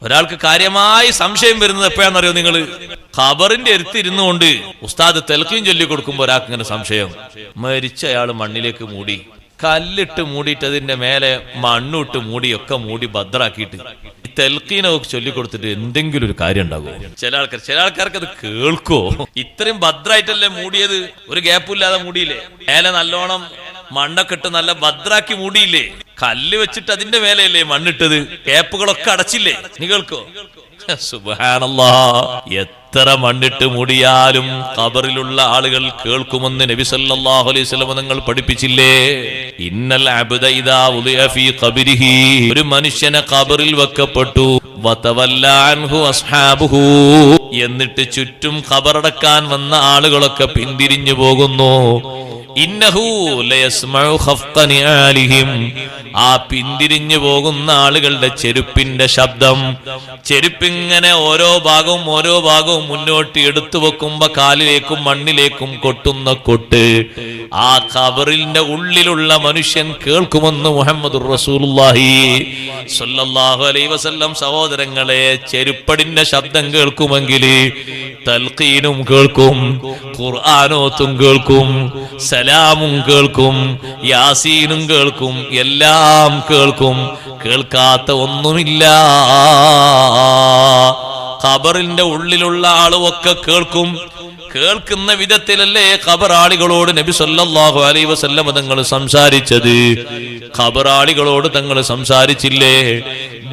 ഒരാൾക്ക് കാര്യമായി സംശയം വരുന്നത് എപ്പോഴാണെന്നറിയോ നിങ്ങൾ? ഖബറിന്റെ അടുത്തിരുന്നു കൊണ്ട് ഉസ്താദ് തെൽക്കീൻ ചൊല്ലി കൊടുക്കുമ്പോ ഒരാൾക്ക് ഇങ്ങനെ സംശയം. മരിച്ച അയാൾ മണ്ണിലേക്ക് മൂടി, കല്ലിട്ട് മൂടിയിട്ട് അതിന്റെ മേലെ മണ്ണിട്ട് മൂടിയൊക്കെ മൂടി ഭദ്രാക്കിയിട്ട് തെൽക്കീനൊക്കെ ചൊല്ലിക്കൊടുത്തിട്ട് എന്തെങ്കിലും ഒരു കാര്യം ഉണ്ടാകുമോ? ചില ആൾക്കാർക്ക് അത് കേൾക്കോ? ഇത്രയും ഭദ്രായിട്ടല്ലേ മൂടിയത്, ഒരു ഗ്യാപ്പില്ലാതെ മൂടിയില്ലേ? മേലെ നല്ലോണം മണ്ണൊക്കെ ഇട്ട് നല്ല ഭദ്രാക്കി മൂടിയില്ലേ? കല്ല് വെച്ചിട്ട് അതിന്റെ മേലെയല്ലേ മണ്ണിട്ടത്? ഗ്യാപ്പുകളൊക്കെ അടച്ചില്ലേ? നീ കേൾക്കോ? സുബ്ഹാനല്ലാഹ്, എത്ര മണ്ണിട്ട് മൂടിയാലും ഖബറിലുള്ള ആളുകൾ കേൾക്കുമെന്ന് നബി സല്ലല്ലാഹു അലൈഹി വസല്ലം തങ്ങൾ പഠിപ്പിച്ചില്ലേ? ഇന്നൽ അബ്ദ ഇദാ ഉദിഅ ഫീ ഖബരിഹി, ഒരു മനുഷ്യനെ ഖബറിൽ വെക്കപ്പെട്ടു, വതവല്ലാ അൻഹു അസ്ഹാബുഹു, എന്നിട്ട് ചുറ്റും ഖബറടക്കാൻ വന്ന ആളുകളൊക്കെ പിന്തിരിഞ്ഞു പോകുന്നു. ഇന്നഹു ലയസ്മഉ ഖഫ്ഖ നിആലിഹിം, ആ പിന്തിരിഞ്ഞു പോകുന്ന ആളുകളുടെ ചെരുപ്പിന്റെ ശബ്ദം, ചെരുപ്പിങ്ങനെ ഓരോ ഭാഗവും മുന്നോട്ട് എടുത്തു വെക്കുമ്പോ കാലിലേക്കും മണ്ണിലേക്കും കൊട്ടുന്ന കൊട്ട് ആ ഖബറിന്റെ ഉള്ളിലുള്ള മനുഷ്യൻ കേൾക്കുമെന്ന് മുഹമ്മദുർ റസൂലുള്ളാഹി സ്വല്ലല്ലാഹു അലൈഹി വസല്ലം. സഹോദരങ്ങളെ, ചെരുപ്പടിന്റെ ശബ്ദം കേൾക്കുമെങ്കിൽ തൽഖീനും കേൾക്കും, ഖുർആനോത്തും കേൾക്കും, സലാമും കേൾക്കും, യാസീനും കേൾക്കും, എല്ലാം കേൾക്കും. കേൾക്കാത്ത ഒന്നുമില്ല. ഖബറിന്റെ ഉള്ളിലുള്ള ആളുമൊക്കെ കേൾക്കും. കേൾക്കുന്ന വിധത്തിലല്ലേ ഖബറാളികളോട് നബി സല്ലല്ലാഹു അലൈഹി വസല്ലം തങ്ങൾ സംസാരിച്ചത്? ഖബറാളികളോട് തങ്ങൾ സംസാരിച്ചില്ലേ?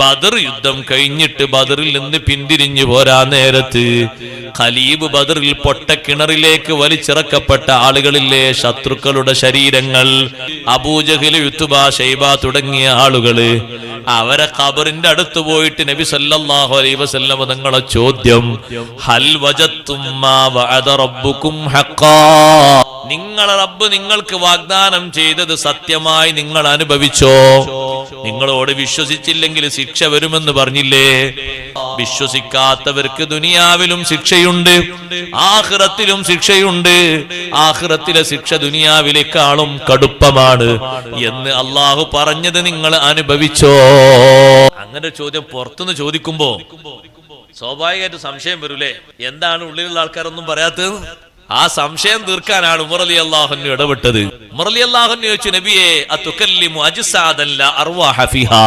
ബദർ യുദ്ധം കഴിഞ്ഞിട്ട് ബദറിൽ നിന്ന് പിന്തിരിഞ്ഞു പോരാ നേരത്ത് ഖലീബ് ബദറിൽ പൊട്ടക്കിണറിലേക്ക് വലിച്ചിറക്കപ്പെട്ട ആളുകളില്ലേ, ശത്രുക്കളുടെ ശരീരങ്ങൾ, അബൂജഹൽ, ഉത്ബ, ശൈബ തുടങ്ങിയ ആളുകള്, അവരെ ഖബറിന്റെ അടുത്ത് പോയിട്ട് നബി സല്ലല്ലാഹു അലൈഹി വസല്ലം തങ്ങളെ ചോദ്യം, ഹൽ വജത്തും മാ വഅദ റബ്ബുകും ഹഖ്ഖാ, നിങ്ങളെ റബ്ബ് നിങ്ങൾക്ക് വാഗ്ദാനം ചെയ്തത് സത്യമായി നിങ്ങൾ അനുഭവിച്ചോ? നിങ്ങളോട് വിശ്വസിച്ചില്ലെങ്കിൽ ശിക്ഷ വരുമെന്ന് പറഞ്ഞില്ലേ? വിശ്വസിക്കാത്തവർക്ക് ദുനിയാവിലും ശിക്ഷയുണ്ട്, ആഖിറത്തിലും ശിക്ഷയുണ്ട്. ആഖിറത്തിലെ ശിക്ഷ ദുനിയാവിലേക്കാളും കടുപ്പമാണ് എന്ന് അള്ളാഹു പറഞ്ഞത് നിങ്ങൾ അനുഭവിച്ചോ? അങ്ങനെ ചോദ്യം പുറത്തുനിന്ന് ചോദിക്കുമ്പോ സ്വാഭാവികമായിട്ട് സംശയം വരൂലേ? എന്താണ് ഉള്ളിലുള്ള ആൾക്കാരൊന്നും പറയാത്തത്? ആ സംശയം തീർക്കാനാണ് ഉമർ റളിയല്ലാഹു അൻഹു ഇടപെട്ടത്. ഉമർ റളിയല്ലാഹു അൻഹു ചോദിച്ചു, നബിയേ അതുകല്ലിമു അജ്സാദൻ ലാ അർവാഹ ഫിഹാ,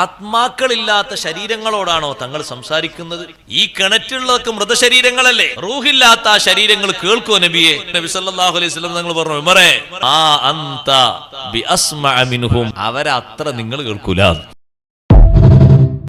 ആത്മാക്കളില്ലാത്ത ശരീരങ്ങളോടാണോ തങ്ങൾ സംസാരിക്കുന്നത്? ഈ കിണറ്റുള്ളതൊക്കെ മൃതശരീരങ്ങളല്ലേ, റൂഹില്ലാത്ത ആ ശരീരങ്ങൾ കേൾക്കോ നബിയെ? നബി സല്ലല്ലാഹു അലൈഹി വസല്ലം തങ്ങൾ പറഞ്ഞു, ഉമറേ, ആ അൻത ബി അസ്മഅ മിൻഹും, അവരെ അത്ര നിങ്ങൾ കേൾക്കൂല.